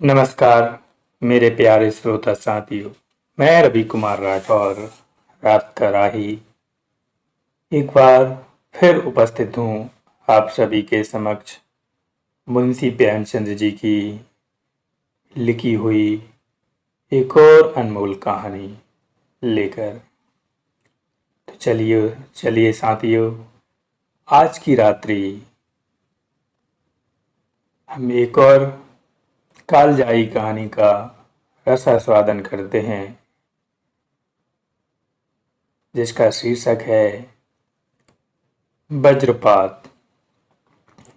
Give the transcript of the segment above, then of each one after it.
नमस्कार मेरे प्यारे श्रोता साथियों। मैं रवि कुमार राठौर रात का राही एक बार फिर उपस्थित हूँ आप सभी के समक्ष मुंशी प्रेमचंद जी की लिखी हुई एक और अनमोल कहानी लेकर। तो चलिए चलिए साथियों, आज की रात्रि हम एक और कालजाई कहानी का रसास्वादन करते हैं, जिसका शीर्षक है वज्रपात।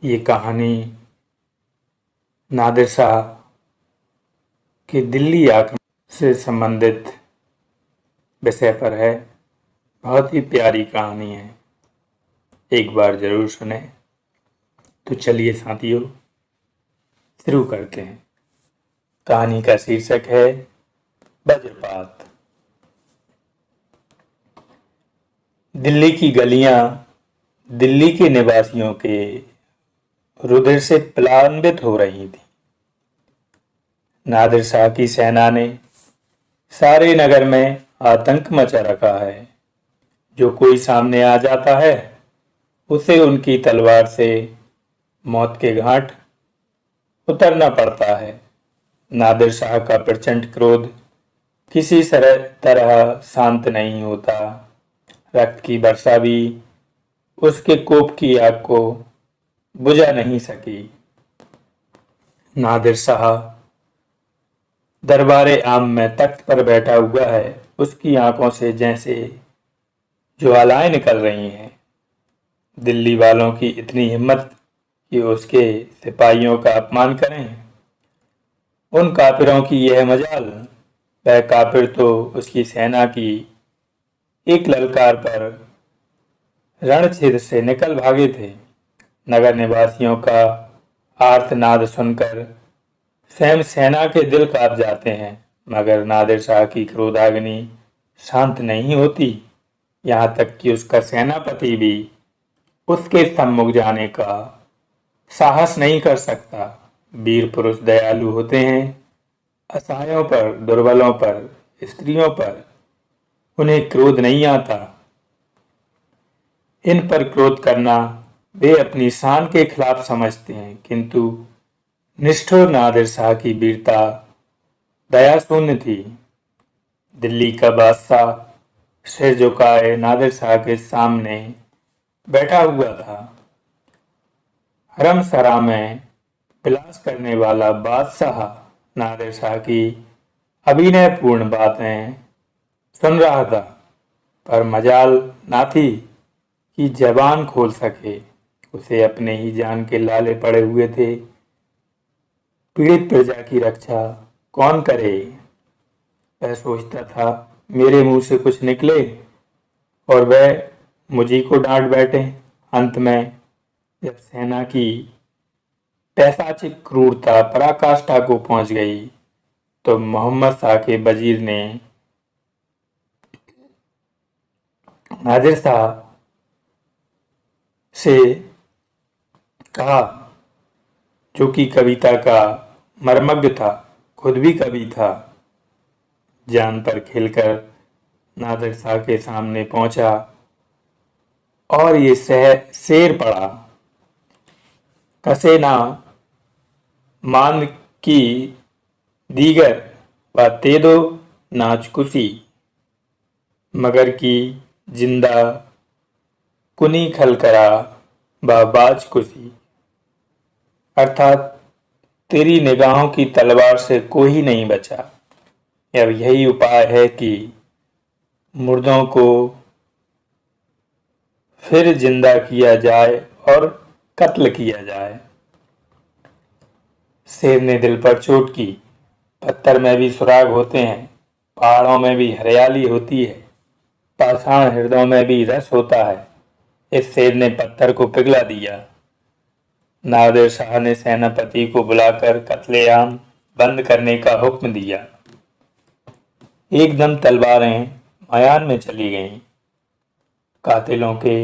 ये कहानी नादिर शाह के दिल्ली आक्रमण से संबंधित विषय पर है। बहुत ही प्यारी कहानी है, एक बार जरूर सुने। तो चलिए साथियों, शुरू करते हैं। कहानी का शीर्षक है वज्रपात। दिल्ली की गलियां दिल्ली के निवासियों के रुधिर से प्लावित हो रही थी। नादिर शाह की सेना ने सारे नगर में आतंक मचा रखा है। जो कोई सामने आ जाता है उसे उनकी तलवार से मौत के घाट उतरना पड़ता है। नादिर शाह का प्रचंड क्रोध किसी तरह शांत नहीं होता। रक्त की वर्षा भी उसके कोप की आग को बुझा नहीं सकी। नादिर शाह दरबारे आम में तख्त पर बैठा हुआ है। उसकी आंखों से जैसे ज्वालाएं निकल रही हैं। दिल्ली वालों की इतनी हिम्मत कि उसके सिपाहियों का अपमान करें। उन काफिरों की यह मजाल। वह काफिर तो उसकी सेना की एक ललकार पर रणछेद से निकल भागे थे। नगर निवासियों का आर्तनाद सुनकर स्वयं सेना के दिल कांप जाते हैं, मगर नादिर शाह की क्रोधाग्नि शांत नहीं होती। यहाँ तक कि उसका सेनापति भी उसके सम्मुख जाने का साहस नहीं कर सकता। वीर पुरुष दयालु होते हैं। असहायों पर, दुर्बलों पर, स्त्रियों पर उन्हें क्रोध नहीं आता। इन पर क्रोध करना वे अपनी शान के खिलाफ समझते हैं, किंतु निष्ठुर नादिर शाह की वीरता दया शून्य थी। दिल्ली का बादशाह सिर झुकाए नादिर शाह के सामने बैठा हुआ था। हरम सरा में विलास करने वाला बादशाह नादिर शाह की अभिनयपूर्ण बातें सुन रहा था, पर मजाल ना थी कि जबान खोल सके। उसे अपने ही जान के लाले पड़े हुए थे। पीड़ित प्रजा की रक्षा कौन करे? वह सोचता था, मेरे मुंह से कुछ निकले और वह मुझी को डांट बैठे। अंत में जब सेना की पैशाचिक क्रूरता पराकाष्ठा को पहुंच गई तो मोहम्मद शाह के वजीर ने नादिर शाह से कहा, जो कि कविता का मर्मज्ञ था, खुद भी कवि था। जान पर खेलकर नादिर शाह के सामने पहुंचा और ये शेर पड़ा, कसे ना मान की दीगर व ते दो नाच कुसी, मगर की जिंदा कुनी खल करा बाज कुसी। अर्थात तेरी निगाहों की तलवार से कोई नहीं बचा। अब यही उपाय है कि मुर्दों को फिर जिंदा किया जाए और कत्ल किया जाए। शेर ने दिल पर चोट की। पत्थर में भी सुराग होते हैं, पहाड़ों में भी हरियाली होती है, पाषाण हृदयों में भी रस होता है। इस शेर ने पत्थर को पिघला दिया। नादिर शाह ने सेनापति को बुलाकर कत्लेआम बंद करने का हुक्म दिया। एकदम तलवारें मयान में चली गईं। कातिलों के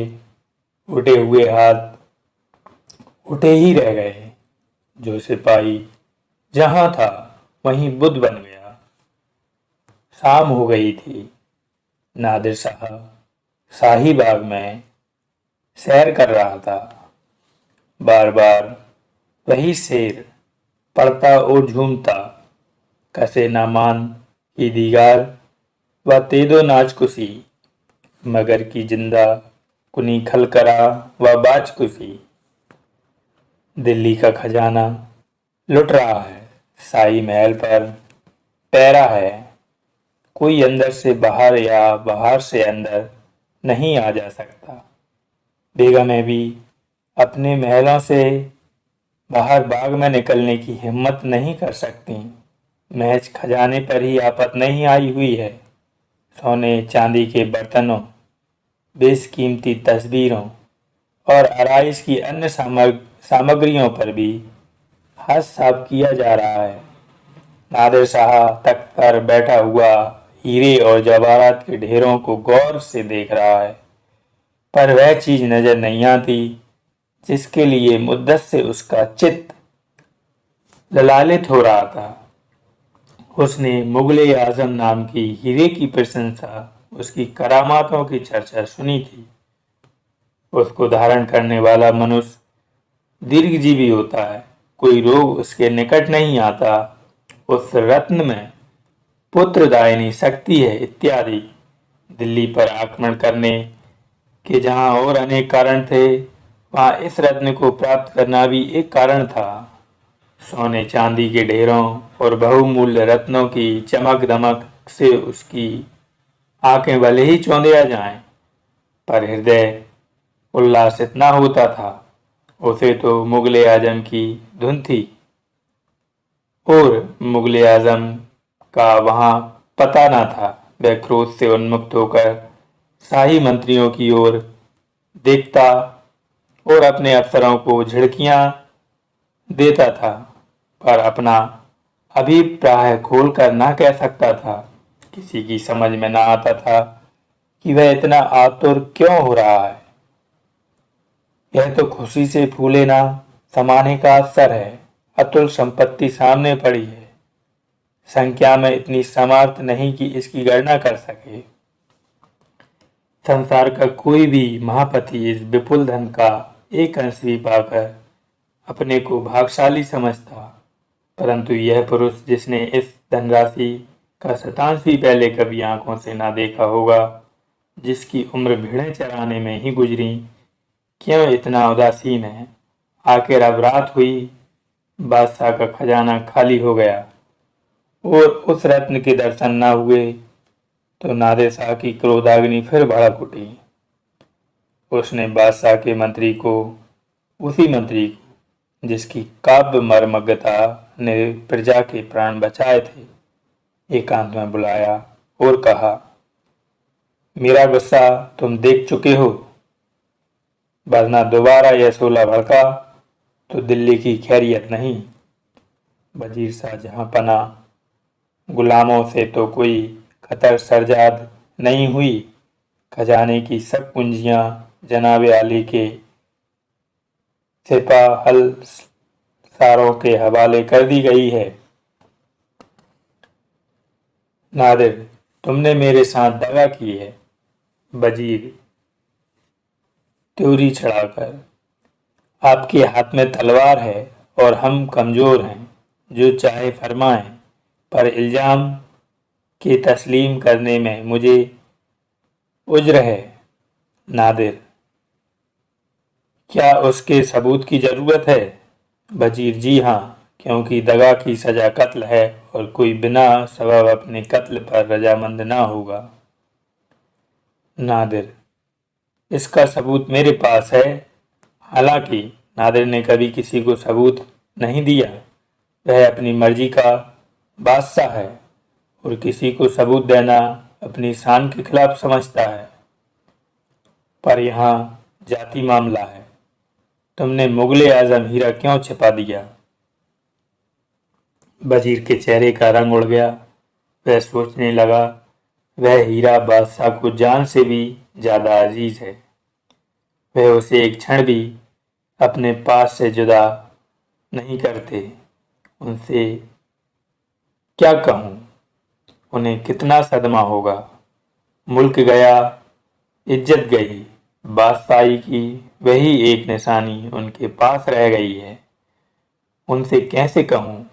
उठे हुए हाथ उठे ही रह गए। जो सिपाही जहां था वहीं बुद्ध बन गया। शाम हो गई थी। नादिर शाह शाही बाग में सैर कर रहा था। बार बार वही शेर पढ़ता और झूमता, कसे ना मान की दीगार व तेदो नाच कुसी, मगर की जिंदा कुनी खलकरा व बाज कुसी। दिल्ली का खजाना लुट रहा है, शाही महल पर पैरा है, कोई अंदर से बाहर या बाहर से अंदर नहीं आ जा सकता। बेगमें भी अपने महलों से बाहर बाग में निकलने की हिम्मत नहीं कर सकती। महज खजाने पर ही आफत नहीं आई हुई है, सोने चांदी के बर्तनों, बेशकीमती तस्वीरों और आराइश की अन्य सामग्रियों पर भी हाथ साफ किया जा रहा है। नादिर शाह तख्त पर बैठा हुआ हीरे और जवाहरात के ढेरों को गौर से देख रहा है, पर वह चीज नजर नहीं आती जिसके लिए मुद्दत से उसका चित्त ललालित हो रहा था। उसने मुगले आजम नाम की हीरे की प्रशंसा, उसकी करामातों की चर्चा सुनी थी। उसको धारण करने वाला मनुष्य दीर्घजीवी होता है, कोई रोग उसके निकट नहीं आता, उस रत्न में पुत्रदायिनी शक्ति है इत्यादि। दिल्ली पर आक्रमण करने के जहां और अनेक कारण थे, वहां इस रत्न को प्राप्त करना भी एक कारण था। सोने चांदी के ढेरों और बहुमूल्य रत्नों की चमक दमक से उसकी आंखें भले ही चौंधिया जाएं, पर हृदय उल्लासित न होता था। उसे तो मुगले आजम की धुन थी और मुगले आजम का वहां पता न था। वह क्रोध से उन्मुक्त होकर शाही मंत्रियों की ओर देखता और अपने अफसरों को झिड़कियां देता था, पर अपना अभिप्राय खोलकर ना कह सकता था। किसी की समझ में ना आता था कि वह इतना आतुर क्यों हो रहा है। यह तो खुशी से फूले ना समाने का अवसर है। अतुल संपत्ति सामने पड़ी है, संख्या में इतनी समर्थ नहीं कि इसकी गणना कर सके। संसार का कोई भी महापति इस विपुल धन का एक अंश भी पाकर अपने को भाग्यशाली समझता, परंतु यह पुरुष जिसने इस धनराशि का शतांश भी पहले कभी आंखों से ना देखा होगा, जिसकी उम्र भेड़ें चराने में ही गुजरी, क्यों इतना उदासीन है। आखिर अब रात हुई, बादशाह का खजाना खाली हो गया और उस रत्न के दर्शन न हुए तो नादिर शाह की क्रोधाग्नि फिर भड़क उठी। उसने बादशाह के मंत्री को, उसी मंत्री को जिसकी काव्य मर्मज्ञता ने प्रजा के प्राण बचाए थे, एकांत में बुलाया और कहा, मेरा गुस्सा तुम देख चुके हो, वरना दोबारा यह शोला भड़का तो दिल्ली की खैरियत नहीं। वजीर शाह जहां पना गुलामों से तो कोई खतर सरजाद नहीं हुई। खजाने की सब पूंजियां जनाबे आली के सिपाहल सारों के हवाले कर दी गई है। नादिर, तुमने मेरे साथ दगा की है। वजीर त्योरी चढ़ाकर, आपके हाथ में तलवार है और हम कमजोर हैं, जो चाहे फरमाएं, पर इल्जाम के तस्लीम करने में मुझे उज्र है। नादिर, क्या उसके सबूत की जरूरत है? वजीर, जी हाँ, क्योंकि दगा की सजा कत्ल है और कोई बिना सबब अपने कत्ल पर रजामंद ना होगा। नादिर, इसका सबूत मेरे पास है। हालांकि नादिर ने कभी किसी को सबूत नहीं दिया। वह अपनी मर्जी का बादशाह है और किसी को सबूत देना अपनी शान के खिलाफ समझता है। पर यहाँ जाति मामला है। तुमने मुगले आजम हीरा क्यों छिपा दिया? वजीर के चेहरे का रंग उड़ गया। वह सोचने लगा, वह हीरा बादशाह को जान से भी ज्यादा अजीज है। वह उसे एक क्षण भी अपने पास से जुदा नहीं करते। उनसे क्या कहूँ, उन्हें कितना सदमा होगा। मुल्क गया, इज्जत गई, बादशाही की वही एक निशानी उनके पास रह गई है। उनसे कैसे कहूँ?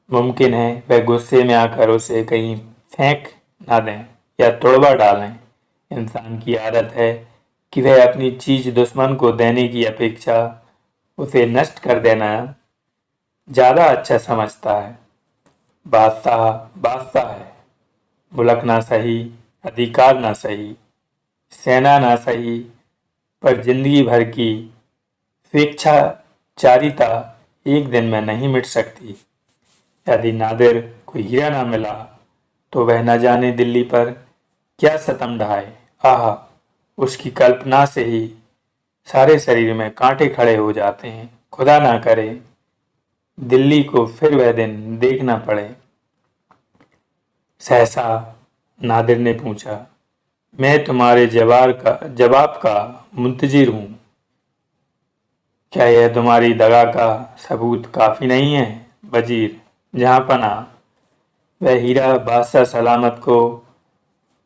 मुमकिन है वह गुस्से में आकर उसे कहीं फेंक ना दें या तोड़वा डालें। इंसान की आदत है कि वह अपनी चीज दुश्मन को देने की अपेक्षा उसे नष्ट कर देना ज्यादा अच्छा समझता है। बादशाह बादशाह है, मुल्क ना सही, अधिकार ना सही, सेना ना सही, पर जिंदगी भर की स्वेच्छाचारिता एक दिन में नहीं मिट सकती। यदि नादिर को हीरा ना मिला तो वह न जाने दिल्ली पर क्या सितम ढाए। आह, उसकी कल्पना से ही सारे शरीर में कांटे खड़े हो जाते हैं। खुदा ना करे दिल्ली को फिर वह दिन देखना पड़े। सहसा नादिर ने पूछा, मैं तुम्हारे जवाब का मुंतजिर हूँ। क्या यह तुम्हारी दगा का सबूत काफी नहीं है? वजीर, जहाँ पना, वह हीरा बादशाह सलामत को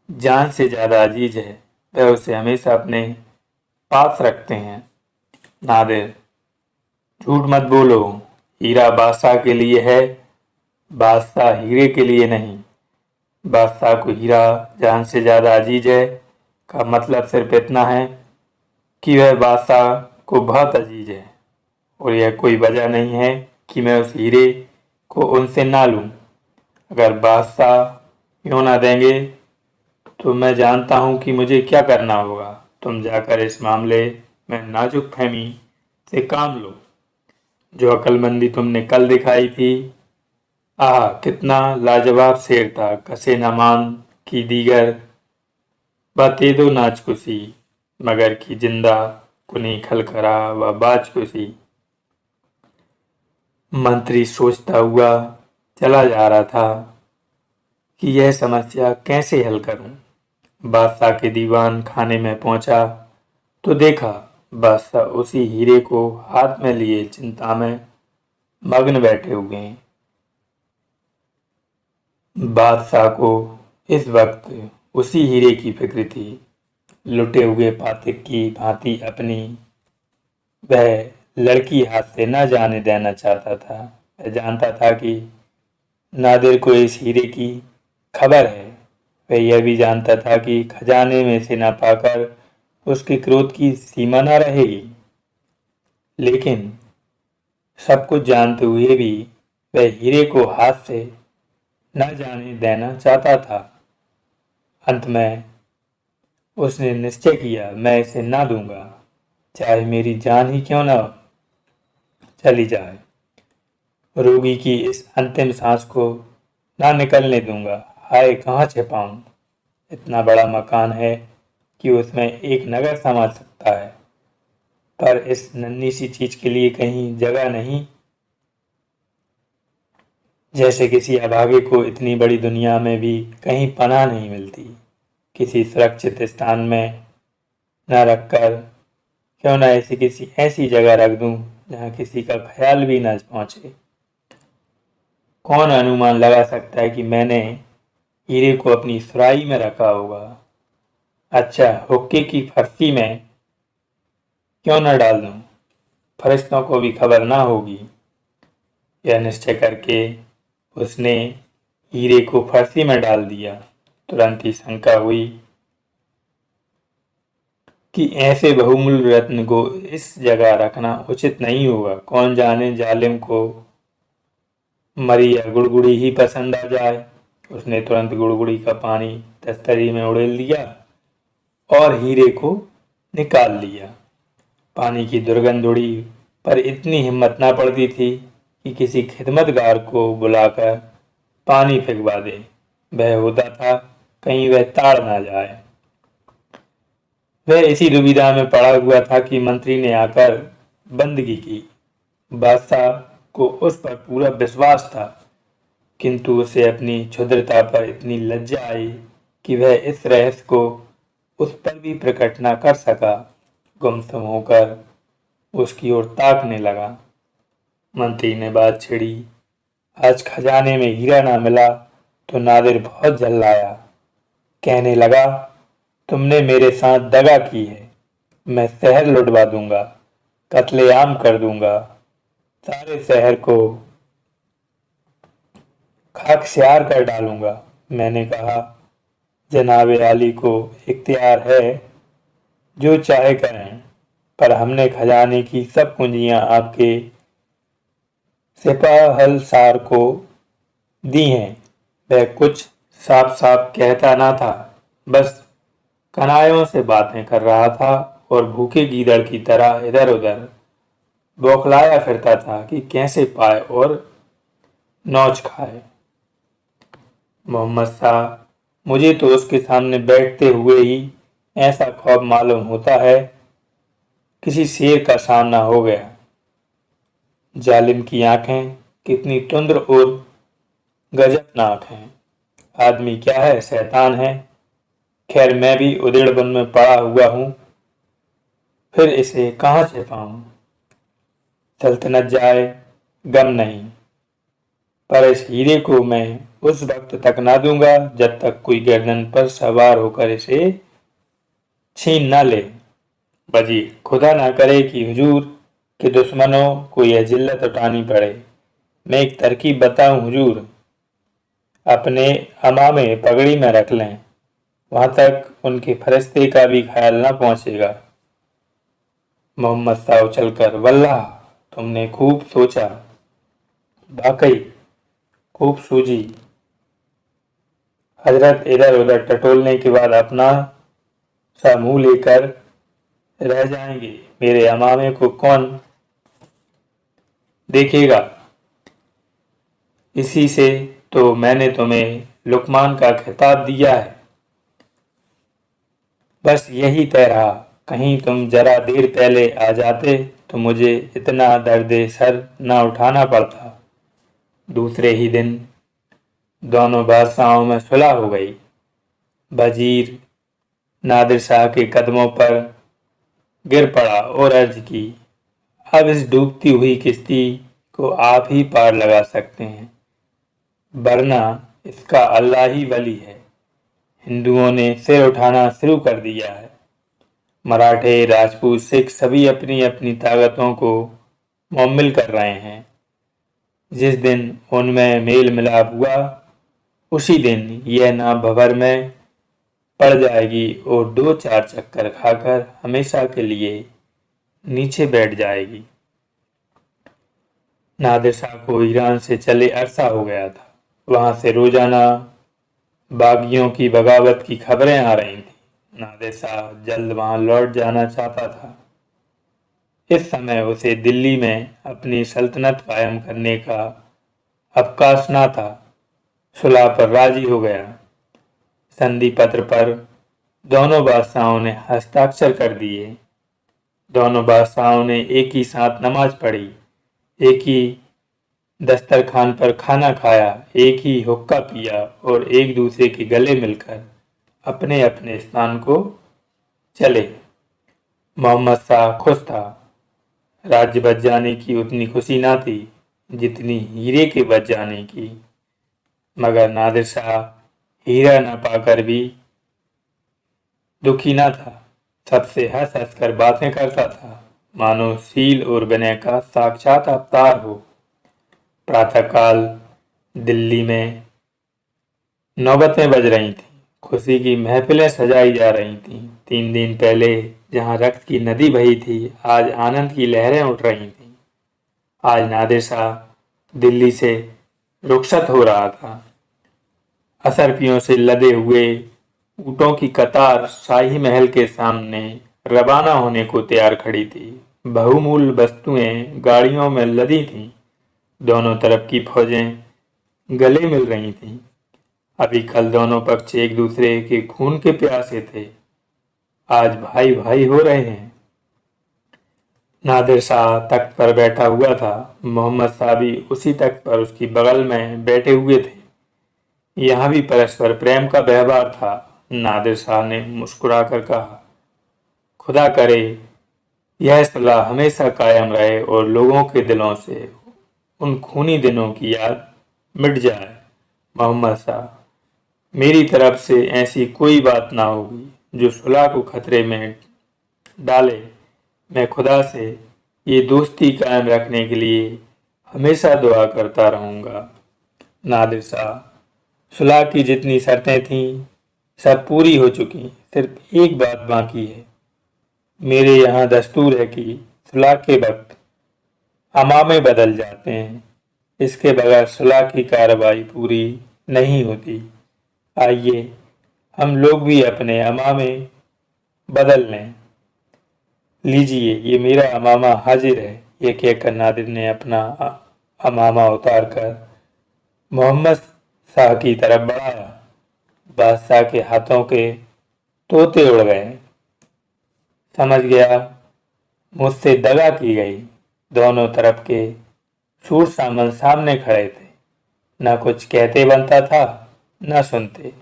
जान से ज्यादा अजीज है। वह उसे हमेशा अपने पास रखते हैं। नादिर, झूठ मत बोलो। हीरा बादशाह के लिए है, बादशाह हीरे के लिए नहीं। बादशाह को हीरा जान से ज्यादा अजीज है का मतलब सिर्फ इतना है कि वह बादशाह को बहुत अजीज है, और यह कोई वजह नहीं है कि मैं उस हीरे को उनसे ना लूं। अगर बादशाह यूं ना देंगे तो मैं जानता हूं कि मुझे क्या करना होगा। तुम जाकर इस मामले में नाजुक फहमी से काम लो। जो अक्लमंदी तुमने कल दिखाई थी, आह कितना लाजवाब शेर था। कसे न मान की दीगर बातें दो नाचकुसी, मगर की जिंदा कुनी खलखरा व बाजकुसी। मंत्री सोचता हुआ चला जा रहा था कि यह समस्या कैसे हल करूं। बादशाह के दीवान खाने में पहुंचा तो देखा बादशाह उसी हीरे को हाथ में लिए चिंता में मग्न बैठे हुए हैं। बादशाह को इस वक्त उसी हीरे की फिक्र थी। लुटे हुए पातिक की भांति अपनी वह लड़की हाथ से न जाने देना चाहता था। वह जानता था कि नादिर को इस हीरे की खबर है। वह यह भी जानता था कि खजाने में से न पाकर उसके क्रोध की सीमा न रहेगी। लेकिन सब कुछ जानते हुए भी वह हीरे को हाथ से न जाने देना चाहता था। अंत में उसने निश्चय किया, मैं इसे ना दूंगा, चाहे मेरी जान ही क्यों न चली जाए। रोगी की इस अंतिम सांस को ना निकलने दूंगा। हाय, कहाँ छिपाऊं? इतना बड़ा मकान है कि उसमें एक नगर समा सकता है, पर इस नन्ही सी चीज के लिए कहीं जगह नहीं। जैसे किसी अभागे को इतनी बड़ी दुनिया में भी कहीं पनाह नहीं मिलती। किसी सुरक्षित स्थान में न रखकर क्यों न ऐसी किसी ऐसी जगह रख दूं जहां किसी का ख्याल भी न पहुंचे। कौन अनुमान लगा सकता है कि मैंने हीरे को अपनी सुराही में रखा होगा? अच्छा, हुक्के की फर्सी में क्यों न डाल दूं, फरिश्तों को भी खबर ना होगी। यह निश्चय करके उसने हीरे को फर्सी में डाल दिया। तुरंत ही शंका हुई कि ऐसे बहुमूल्य रत्न को इस जगह रखना उचित नहीं होगा। कौन जाने जालिम को मरी या गुड़गुड़ी ही पसंद आ जाए। उसने तुरंत गुड़गुड़ी का पानी तस्तरी में उड़ेल दिया और हीरे को निकाल लिया। पानी की दुर्गंध उड़ी, पर इतनी हिम्मत ना पड़ती थी कि किसी खिदमतगार को बुलाकर पानी फेंकवा दे। वह होता था कहीं वह ताड़ ना जाए। वह इसी दुविधा में पड़ा हुआ था कि मंत्री ने आकर बंदगी की। बादशाह को उस पर पूरा विश्वास था, किंतु उसे अपनी क्षुद्रता पर इतनी लज्जा आई कि वह इस रहस्य को उस पर भी प्रकट न कर सका। गुमसुम होकर उसकी ओर ताकने लगा। मंत्री ने बात छेड़ी, आज खजाने में हीरा ना मिला तो नादिर बहुत झल्लाया। कहने लगा, तुमने मेरे साथ दगा की है। मैं शहर लुटवा दूंगा, कत्लेआम कर दूंगा, सारे शहर को खाकस्यार कर डालूंगा। मैंने कहा, जनाब आली को इख्तियार है, जो चाहे करें, पर हमने खजाने की सब कुंजियां आपके सिपाहलसार को दी हैं। वह कुछ साफ साफ कहता ना था, बस कनायों से बातें कर रहा था और भूखे गीदड़ की तरह इधर उधर बौखलाया फिरता था कि कैसे पाए और नौच खाए। मोहम्मद शाह, मुझे तो उसके सामने बैठते हुए ही ऐसा खौफ मालूम होता है, किसी शेर का सामना हो गया। जालिम की आंखें कितनी तुंद्र और गजबनाक हैं। आदमी क्या है, शैतान है। खैर, मैं भी उधेड़बुन में पड़ा हुआ हूं, फिर इसे कहां से पाऊं। सल्तनत जाए गम नहीं, पर इस हीरे को मैं उस वक्त तक ना दूंगा जब तक कोई गर्दन पर सवार होकर इसे छीन न ले। वजीर, खुदा ना करे कि हुजूर के दुश्मनों को यह जिल्लत उठानी पड़े। मैं एक तरकीब बताऊं हुजूर, अपने अमामे पगड़ी में रख लें, वहां तक उनके फरिश्ते का भी ख्याल न पहुंचेगा। मोहम्मद शाह उछलकर, वल्लाह, तुमने खूब सोचा, वाकई खूब सूझी। हजरत इधर उधर टटोलने के बाद अपना सा मुंह लेकर रह जाएंगे। मेरे अमामे को कौन देखेगा। इसी से तो मैंने तुम्हें लुकमान का खिताब दिया है। बस यही तय रहा, कहीं तुम जरा देर पहले आ जाते तो मुझे इतना दर्द सर न उठाना पड़ता। दूसरे ही दिन दोनों बादशाहों में सुलह हो गई। वजीर नादिर शाह के कदमों पर गिर पड़ा और अर्ज की, अब इस डूबती हुई किश्ती को आप ही पार लगा सकते हैं, वरना इसका अल्लाह ही वली है। हिंदुओं ने सिर उठाना शुरू कर दिया है। मराठे, राजपूत, सिख सभी अपनी अपनी ताकतों को मुकम्मल कर रहे हैं। जिस दिन उनमें मेल मिलाप हुआ, उसी दिन यह नाव भंवर में पड़ जाएगी और 2-4 चक्कर खाकर हमेशा के लिए नीचे बैठ जाएगी। नादिर शाह को ईरान से चले अरसा हो गया था। वहां से रोजाना बागियों की बगावत की खबरें आ रही थी। नादिर शाह जल्द वहां लौट जाना चाहता था। इस समय उसे दिल्ली में अपनी सल्तनत कायम करने का अवकाश न था। सुलह पर राजी हो गया। संधि पत्र पर दोनों बादशाहों ने हस्ताक्षर कर दिए। दोनों बादशाहों ने एक ही साथ नमाज पढ़ी, एक ही दस्तरखान पर खाना खाया, एक ही हुक्का पिया और एक दूसरे के गले मिलकर अपने अपने स्थान को चले। मोहम्मद शाह खुश था। राज्य बच जाने की उतनी खुशी ना थी जितनी हीरे के बच जाने की। मगर नादिर शाह हीरा न पाकर भी दुखी ना था। सबसे हंस हंस कर बातें करता था, मानो सील और विनय का साक्षात अवतार हो। प्रातःकाल दिल्ली में नौबतें बज रही थीं, खुशी की महफिलें सजाई जा रही थीं। 3 दिन पहले जहां रक्त की नदी बही थी, आज आनंद की लहरें उठ रही थीं। आज नादिर शाह दिल्ली से रुखसत हो रहा था। असरपियों से लदे हुए ऊँटों की कतार शाही महल के सामने रवाना होने को तैयार खड़ी थी। बहुमूल्य वस्तुएं गाड़ियों में लदी थीं। दोनों तरफ की फौजें गले मिल रही थीं। अभी कल दोनों पक्ष एक दूसरे के खून के प्यासे थे, आज भाई भाई हो रहे हैं। नादिर शाह तख्त पर बैठा हुआ था। मोहम्मद शाह भी उसी तख्त पर उसकी बगल में बैठे हुए थे। यहाँ भी परस्पर प्रेम का व्यवहार था। नादिर शाह ने मुस्कुराकर कहा, खुदा करे यह सुलह हमेशा कायम रहे और लोगों के दिलों से उन खूनी दिनों की याद मिट जाए। मोहम्मद शाह, मेरी तरफ से ऐसी कोई बात ना होगी जो सुलह को खतरे में डाले। मैं खुदा से ये दोस्ती कायम रखने के लिए हमेशा दुआ करता रहूँगा। नादिर शाह, सुलह की जितनी शर्तें थीं सब पूरी हो चुकी, सिर्फ एक बात बाकी है। मेरे यहाँ दस्तूर है कि सुलह के वक्त अमामे बदल जाते हैं। इसके बगैर सुलह की कार्रवाई पूरी नहीं होती। आइए हम लोग भी अपने अमामे बदल लें। लीजिए, ये मेरा अमामा हाजिर है। ये कहकर नादिर ने अपना अमामा उतार कर मोहम्मद शाह की तरफ बढ़ाया। बादशाह के हाथों के तोते उड़ गए। समझ गया मुझसे दगा की गई। दोनों तरफ के सूर सामन सामने खड़े थे। न कुछ कहते बनता था, न सुनते।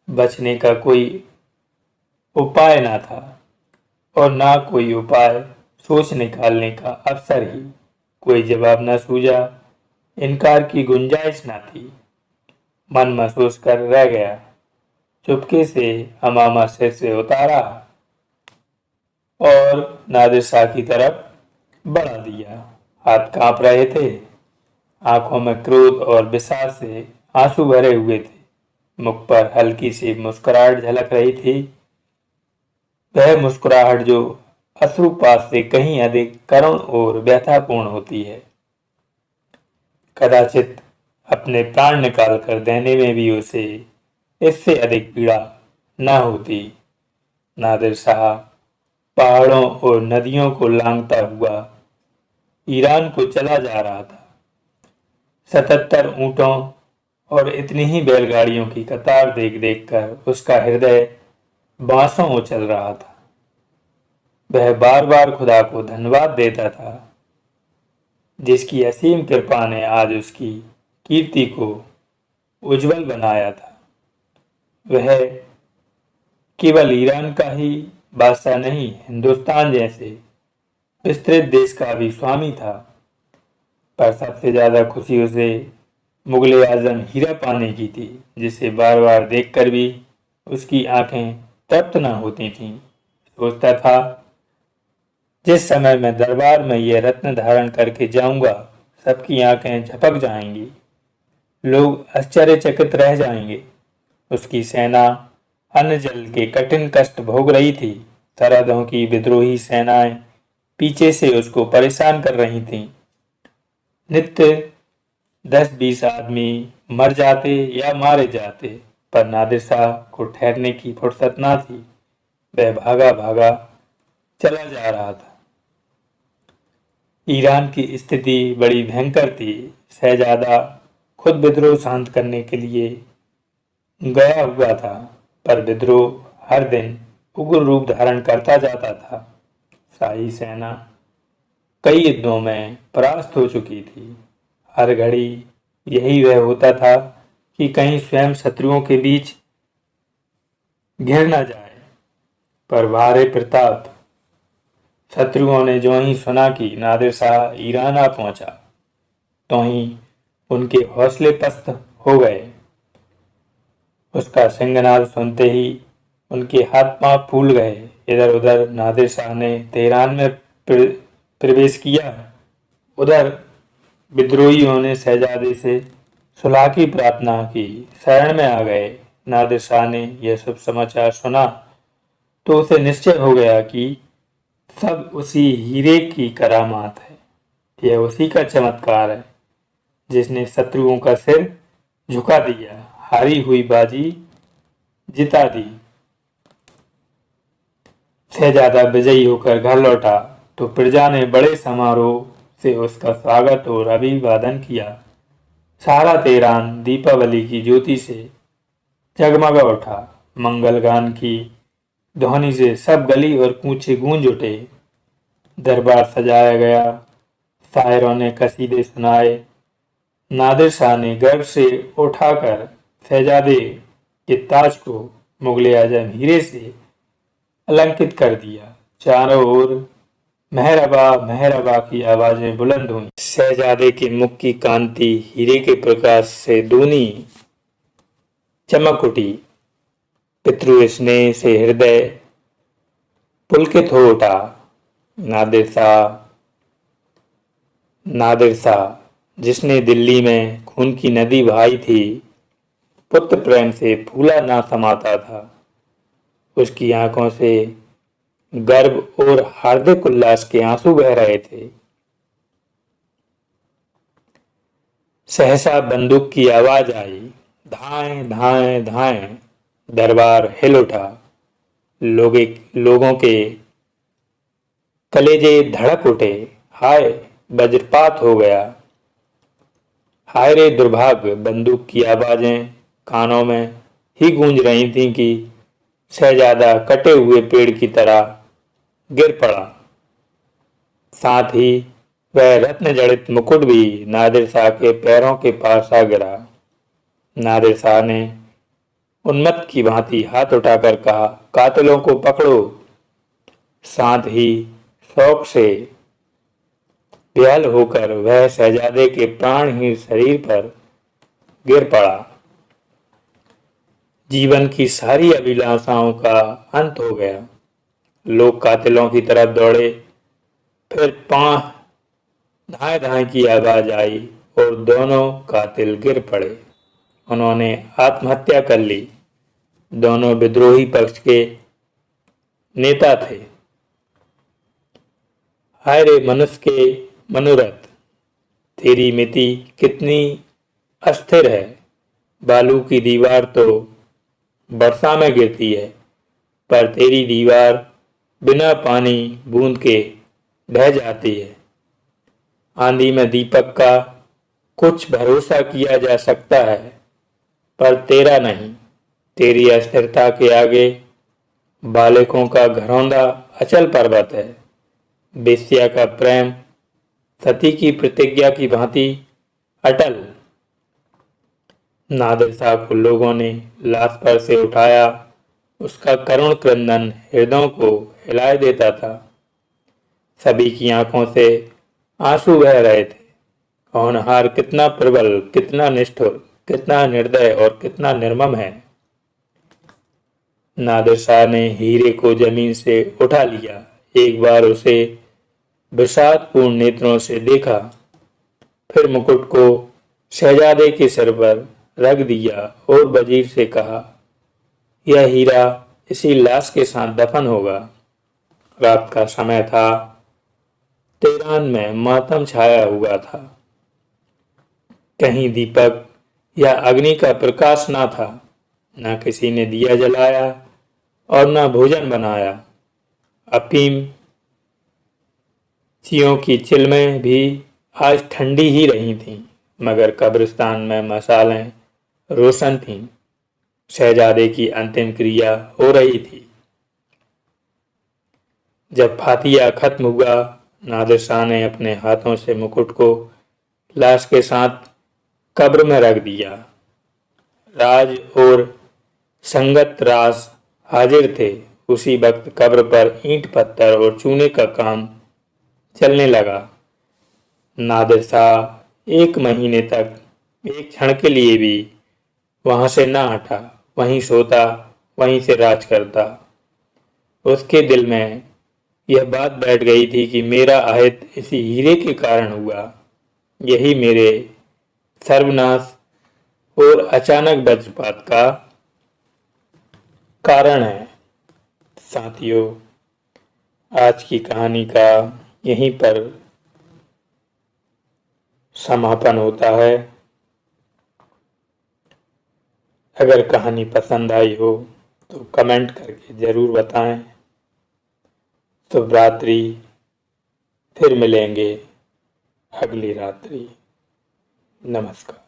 बचने का कोई उपाय न था और ना कोई उपाय सोच निकालने का अवसर ही। कोई जवाब न सूझा, इनकार की गुंजाइश न थी। मन महसूस कर रह गया। चुपके से अमामा सिर से उतारा और नादिर शाह की तरफ बढ़ा दिया। हाथ कांप रहे थे, आंखों में क्रोध और विषाद से आंसू भरे हुए थे। मुख पर हल्की सी मुस्कुराहट झलक रही थी। वह मुस्कुराहट जो अश्रुपात से कहीं अधिक करुण और व्यथापूर्ण होती है। कदाचित अपने प्राण निकाल कर देने में भी उसे इससे अधिक पीड़ा न होती। नादिर शाह पहाड़ों और नदियों को लांघता हुआ ईरान को चला जा रहा था। 77 ऊंटों और इतनी ही बैलगाड़ियों की कतार देख देख कर उसका हृदय बांसों उछल रहा था। वह बार बार खुदा को धन्यवाद देता था, जिसकी असीम कृपा ने आज उसकी कीर्ति को उज्जवल बनाया था। वह केवल ईरान का ही बादशाह नहीं, हिंदुस्तान जैसे विस्तृत देश का भी स्वामी था। पर सबसे ज्यादा खुशी उसे मुगल आजम हीरा पाने की थी, जिसे बार बार देखकर भी उसकी आंखें तृप्त न होती थीं। सोचता था, जिस समय मैं दरबार में यह रत्न धारण करके जाऊंगा, सबकी आंखें झपक जाएंगी, लोग आश्चर्यचकित रह जाएंगे। उसकी सेना अन्न जल के कठिन कष्ट भोग रही थी। सरहदों की विद्रोही सेनाएं पीछे से उसको परेशान कर रही थीं। नित्य 10-20 आदमी मर जाते या मारे जाते, पर नादिर शाह को ठहरने की फुर्सत ना थी। वह भागा भागा चला जा रहा था। ईरान की स्थिति बड़ी भयंकर थी। शहजादा खुद विद्रोह शांत करने के लिए गया हुआ था, पर विद्रोह हर दिन उग्र रूप धारण करता जाता था। शाही सेना कई युद्धों में परास्त हो चुकी थी। हर घड़ी यही वह होता था कि कहीं स्वयं शत्रुओं के बीच घिर न जाए। पर भारे प्रताप, शत्रुओं ने जो ही सुना कि नादिर शाह ईरान आ पहुंचा, तो ही उनके हौसले पस्त हो गए। उसका सिंहनाद सुनते ही उनके हाथ पांव फूल गए। इधर उधर नादिर शाह ने तेहरान में प्रवेश किया। उधर विद्रोहियों ने शहजादे से सुलह की प्रार्थना की, शरण में आ गए। नादिर शाह ने यह शुभ समाचार सुना तो उसे निश्चय हो गया कि सब उसी हीरे की करामात है। यह उसी का चमत्कार है जिसने शत्रुओं का सिर झुका दिया, हारी हुई बाजी जिता दी। शहजादा विजयी होकर घर लौटा तो प्रजा ने बड़े समारोह से उसका स्वागत और अभिवादन किया। सारा तेहरान दीपावली की ज्योति से जगमगा उठा। मंगल गान की ध्वनि से सब गली और कूचे गूंज उठे। दरबार सजाया गया, शायरों ने कसीदे सुनाए। नादिर शाह ने गर्व से उठाकर शहजादे के ताज को मुगल आजम हीरे से अलंकृत कर दिया। चारों ओर मेहरबा मेहरबा की आवाजें बुलंद हुई। शहजादे के मुख की कांति हीरे के प्रकाश से दूनी चमक उठी। पितृ स्नेह से हृदय पुलकित हो उठा। नादिर शाह जिसने दिल्ली में खून की नदी बहाई थी, पुत्र प्रेम से फूला ना समाता था। उसकी आंखों से गर्व और हार्दिक उल्लास के आंसू बह रहे थे। सहसा बंदूक की आवाज आई। धाएं धाएं धाएं। दरबार हिल उठा। लोगों के कलेजे धड़क उठे। हाय, वज्रपात हो गया। हाय रे दुर्भाग्य। बंदूक की आवाजें कानों में ही गूंज रही थीं कि शहजादा कटे हुए पेड़ की तरह गिर पड़ा। साथ ही वह रत्न जड़ित मुकुट भी नादिर शाह के पैरों के पास आ गिरा। नादिर शाह ने उन्मत्त की भांति हाथ उठाकर कहा, कातिलों को पकड़ो। साथ ही शौक से बेहाल होकर वह शहजादे के प्राणहीन शरीर पर गिर पड़ा। जीवन की सारी अभिलाषाओं का अंत हो गया। लोग कातिलों की तरफ दौड़े। फिर पांव धाए धाए की आवाज आई और दोनों कातिल गिर पड़े। उन्होंने आत्महत्या कर ली। दोनों विद्रोही पक्ष के नेता थे। हाय रे मनुष्य के मनोरथ, तेरी मिति कितनी अस्थिर है। बालू की दीवार तो वर्षा में गिरती है, पर तेरी दीवार बिना पानी बूंद के ढह जाती है। आंधी में दीपक का कुछ भरोसा किया जा सकता है, पर तेरा नहीं। तेरी अस्थिरता के आगे बालकों का घरौंदा अचल पर्वत है। बेश्या का प्रेम सती की प्रतिज्ञा की भांति अटल। नादिर शाह को लोगों ने लाश पर से उठाया। उसका करुण क्रंदन हृदयों को हिलाए देता था। सभी की आंखों से आंसू बह रहे थे। होनहार कितना प्रबल, कितना निष्ठुर, कितना निर्दय और कितना निर्मम है। नादिर शाह ने हीरे को जमीन से उठा लिया। एक बार उसे विषादपूर्ण नेत्रों से देखा, फिर मुकुट को शहजादे के सिर पर रख दिया और वजीर से कहा, यह हीरा इसी लाश के साथ दफन होगा। रात का समय था। तेहरान में मातम छाया हुआ था। कहीं दीपक या अग्नि का प्रकाश ना था। न किसी ने दिया जलाया और न भोजन बनाया। अफीम चियों की चिलमें भी आज ठंडी ही रही थीं, मगर कब्रिस्तान में मशालें रोशन थीं। शहजादे की अंतिम क्रिया हो रही थी। जब फातिया खत्म हुआ, नादिर शाह ने अपने हाथों से मुकुट को लाश के साथ कब्र में रख दिया। राज और संगत रास हाजिर थे। उसी वक्त कब्र पर ईंट पत्थर और चूने का काम चलने लगा। नादिर शाह 1 महीने तक एक क्षण के लिए भी वहां से ना हटा। वहीं सोता, वहीं से राज करता। उसके दिल में यह बात बैठ गई थी कि मेरा अहित इसी हीरे के कारण हुआ। यही मेरे सर्वनाश और अचानक वज्रपात का कारण है। साथियों, आज की कहानी का यहीं पर समापन होता है। अगर कहानी पसंद आई हो तो कमेंट करके ज़रूर बताएं। शुभ रात्रि। फिर मिलेंगे अगली रात्रि। नमस्कार।